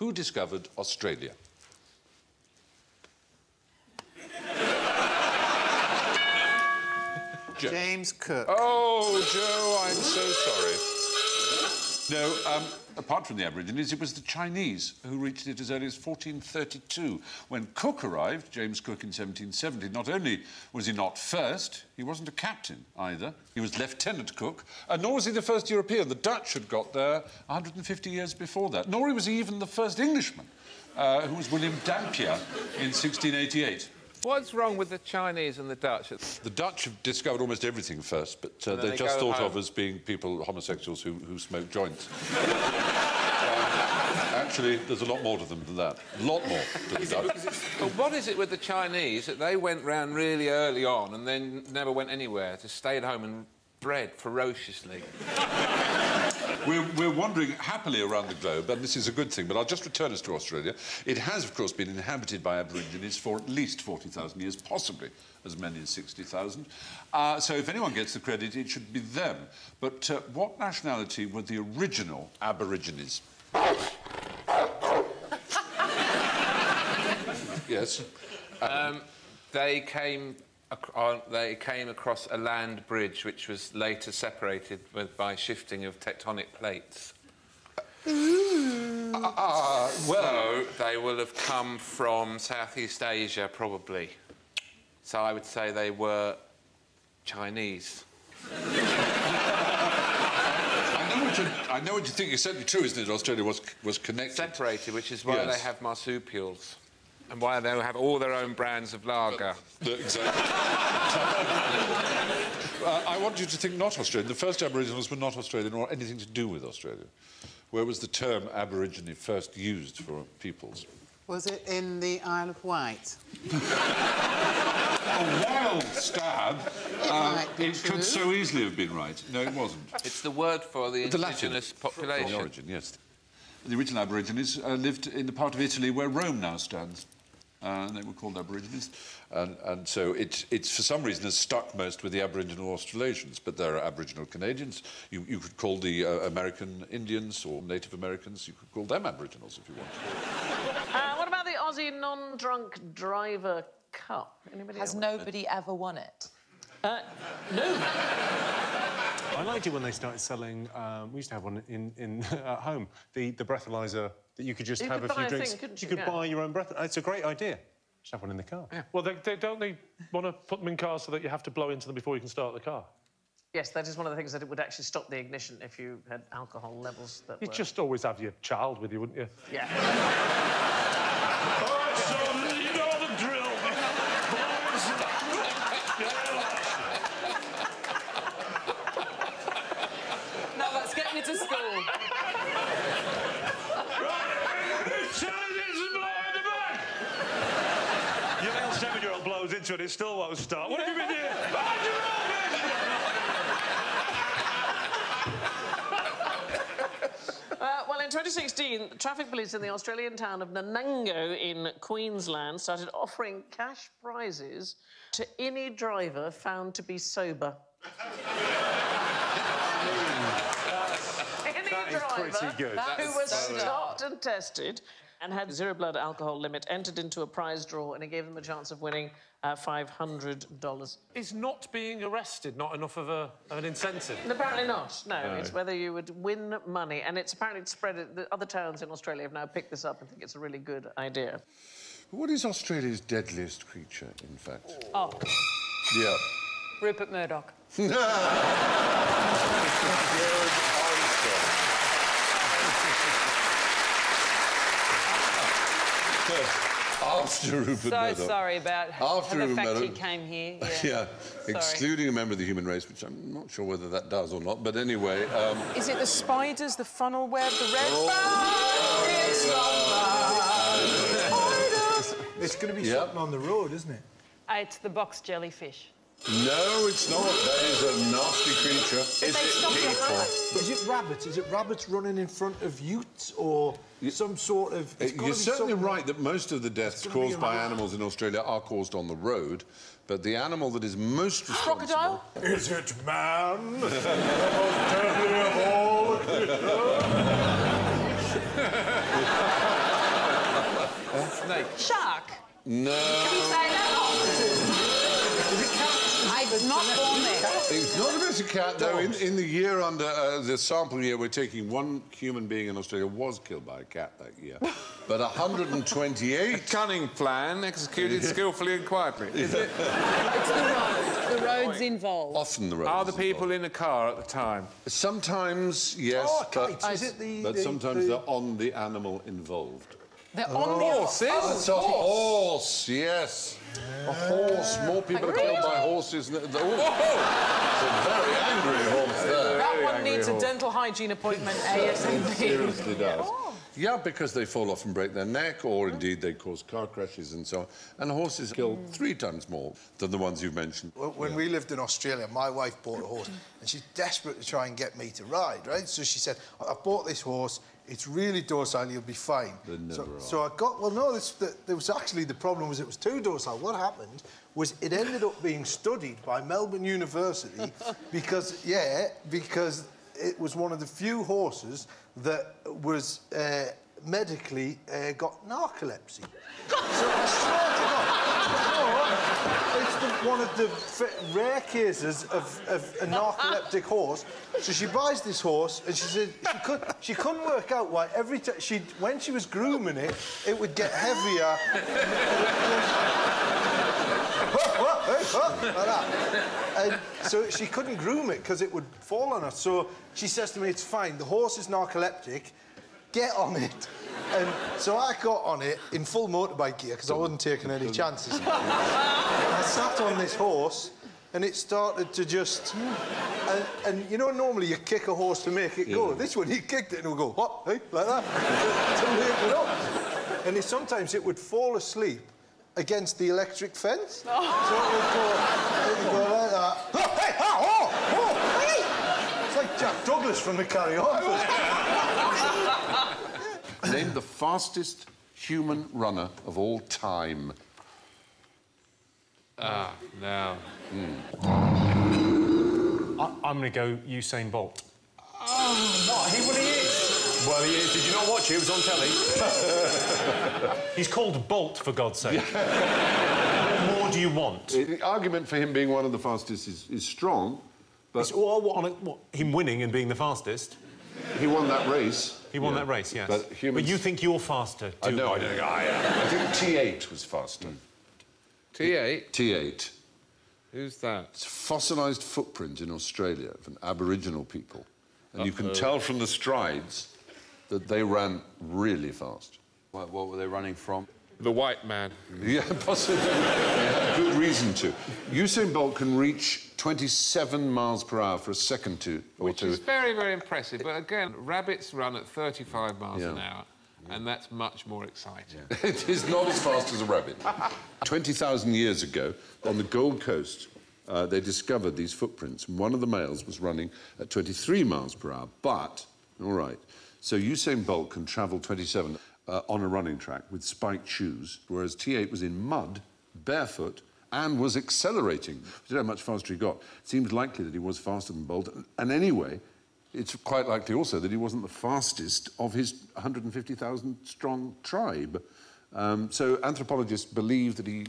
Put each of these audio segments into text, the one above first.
Who discovered Australia? James Cook. Oh, Joe, I'm so sorry. No, apart from the Aborigines, it was the Chinese who reached it as early as 1432. When Cook arrived, James Cook, in 1770, not only was he not first, he wasn't a captain either. He was Lieutenant Cook, and nor was he the first European. The Dutch had got there 150 years before that. Nor was he even the first Englishman, who was William Dampier in 1688. What's wrong with the Chinese and the Dutch? The Dutch have discovered almost everything first, but they're just thought of as being people, homosexuals, who smoke joints. Actually, there's a lot more to them than that. A lot more to the Dutch. But what is it with the Chinese that they went round really early on and then never went anywhere, just stayed home and bred ferociously? We're wandering happily around the globe, and this is a good thing, but I'll just return us to Australia. It has, of course, been inhabited by Aborigines for at least 40,000 years, possibly as many as 60,000. So if anyone gets the credit, it should be them. But what nationality were the original Aborigines? Yes? They came across a land bridge which was later separated by shifting of tectonic plates. Well... So they will have come from Southeast Asia, probably. So I would say they were Chinese. I know what you think. It's certainly true, isn't it? Australia was connected. Separated, which is why they have marsupials. And why they have all their own brands of lager. Exactly. I want you to think not Australian. The first Aboriginals were not Australian or anything to do with Australia. Where was the term Aborigine first used for peoples? Was it in the Isle of Wight? A wild stab. It could so easily have been right. No, it wasn't. It's the word for the indigenous population. The origin, yes. The original Aborigines lived in the part of Italy where Rome now stands. They were called Aborigines. And so it's for some reason has stuck most with the Aboriginal Australasians, but there are Aboriginal Canadians. You could call the American Indians or Native Americans, you could call them Aboriginals if you want. What about the Aussie Non-Drunk Driver Cup? Anybody Has nobody ever won it? No. I liked it when they started selling. We used to have one in at home. The breathalyzer that you could just have a few drinks. You could buy your own breath. It's a great idea. Just have one in the car. Yeah. Well, they don't want to put them in cars so that you have to blow into them before you can start the car. Yes, that is one of the things that it would actually stop the ignition if you had alcohol levels that You'd just always have your child with you, wouldn't you? Yeah. All right, son, you know the drill. No, that's getting you to school. Your little 7-year-old blows into it, it still won't start. What have you been doing? Well, in 2016, traffic police in the Australian town of Nanango in Queensland started offering cash prizes to any driver found to be sober. Any driver who was stopped and tested and had zero blood alcohol limit entered into a prize draw, and it gave them a chance of winning $500. Is not being arrested not enough of an incentive? Apparently not, no. It's whether you would win money, and it's apparently spread... The other towns in Australia have now picked this up and think it's a really good idea. What is Australia's deadliest creature, in fact? Oh. Yeah. Rupert Murdoch. After Rupert Murdoch. So sorry about the fact he came here. Yeah, excluding a member of the human race, which I'm not sure whether that does or not, but anyway... Is it the spiders, the funnel web, the red... It's going to be something on the road, isn't it? It's the box jellyfish. No, it's not. That is a nasty creature. Is it rabbits? Is it rabbits running in front of utes or some sort of... You're certainly right that most of the deaths caused by animals in Australia are caused on the road, but the animal that is most responsible... Crocodile? Is it man? The most deadly of all the creatures. Snake. Shark. No. Can you say that? I'm not born there. It's not a bit of cat, though. In the year under the sample year, we're taking one human being in Australia was killed by a cat that year. But 128... A cunning plan executed skillfully and quietly. Is it? It's the road. The road's involved. Often the road. Are the people in the car at the time? Sometimes, yes, but sometimes they're on the animal involved. They're on the horses? It's a horse, yes. A horse. More people are killed by horses than... It's a very angry horse there. That one needs a dental hygiene appointment ASAP. It seriously does. Yeah, because they fall off and break their neck, or indeed they cause car crashes and so on. And horses kill 3 times more than the ones you've mentioned. When we lived in Australia, my wife bought a horse, and she's desperate to try and get me to ride, right? So she said, I bought this horse, it's really docile, you'll be fine. So I got... Well, no, there was actually... The problem was it was too docile. What happened was it ended up being studied by Melbourne University because it was one of the few horses that was medically got narcolepsy. So I swear to God, it's one of the rare cases of a narcoleptic horse. So she buys this horse, and she said she couldn't work out why every time when she was grooming it, it would get heavier. Like that. And so she couldn't groom it because it would fall on her. So she says to me, it's fine, the horse is narcoleptic, get on it. And so I got on it in full motorbike gear because I wasn't taking any chances. I sat on this horse and it started to just... And you know, normally you kick a horse to make it go. This one, he kicked it and it would go, what? Hey? Like that. To make it up. And sometimes it would fall asleep against the electric fence. So it would go like that. Oh, hey! Oh! Hey! It's like Jack Douglas from the Carry On. Name the fastest human runner of all time. No. I'm going to go Usain Bolt. What? He is. Well, he is. Did you not watch it? It was on telly. He's called Bolt, for God's sake. What more do you want? The argument for him being one of the fastest is strong, but... him winning and being the fastest? He won that race. He won that race, yes. But you think you're faster, too? No, I don't. I think T8 was faster. T8? T8. Who's that? It's a fossilised footprint in Australia of an Aboriginal people. And you can tell from the strides that they ran really fast. What were they running from? The white man. Yeah, possibly. They had good reason to. Usain Bolt can reach 27 miles per hour for a second to... Which is very, very impressive. But again, rabbits run at 35 miles an hour. And that's much more exciting. It is not as fast as a rabbit. 20,000 years ago, on the Gold Coast, they discovered these footprints. And one of the males was running at 23 miles per hour. But, all right, so Usain Bolt can travel 27 on a running track with spiked shoes, whereas T8 was in mud, barefoot, and was accelerating. We don't know how much faster he got. It seems likely that he was faster than Bolt. And anyway, it's quite likely also that he wasn't the fastest of his 150,000-strong tribe. So anthropologists believe that he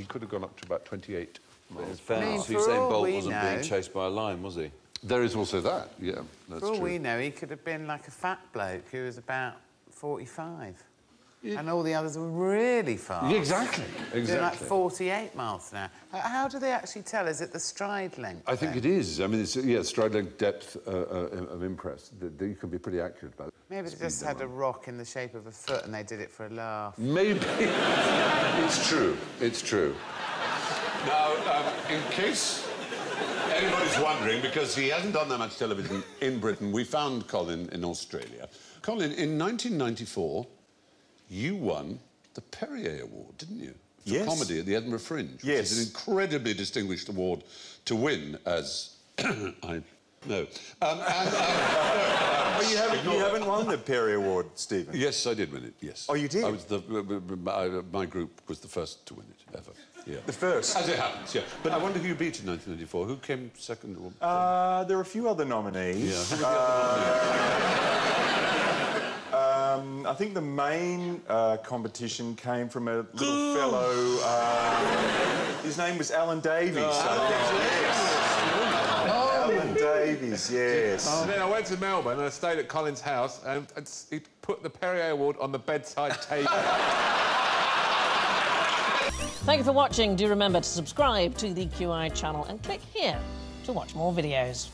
could have gone up to about 28 miles. In fairness, Usain Bolt wasn't being chased by a lion, was he? There is also that, yeah, that's true. For all we know, he could have been like a fat bloke who was about 45. Yeah. And all the others were really fast. Yeah, exactly. Doing like 48 miles an hour. How do they actually tell? Is it the stride length? I think it is. I mean, it's, stride length, depth of impress. You can be pretty accurate about it. Maybe they just had a rock in the shape of a foot and they did it for a laugh. Maybe. It's true. It's true. Now, in case anybody's wondering, because he hasn't done that much television in Britain, we found Colin in Australia. Colin, in 1994, you won the Perrier Award, didn't you? For comedy at the Edinburgh Fringe. Which is an incredibly distinguished award to win, as I know. But you haven't won the Perrier Award, Stephen. Yes, I did win it. Yes. Oh, you did? I was my group was the first to win it ever. Yeah. The first? As it happens, yeah. But I wonder who you beat in 1994. Who came second? There are a few other nominees. Yeah. I think the main competition came from a little fellow... his name was Alan Davies. Alan Davies, yes. And then I went to Melbourne and I stayed at Colin's house and he put the Perrier Award on the bedside table. Thank you for watching. Do remember to subscribe to the QI channel and click here to watch more videos.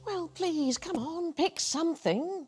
Well, please, come on, pick something.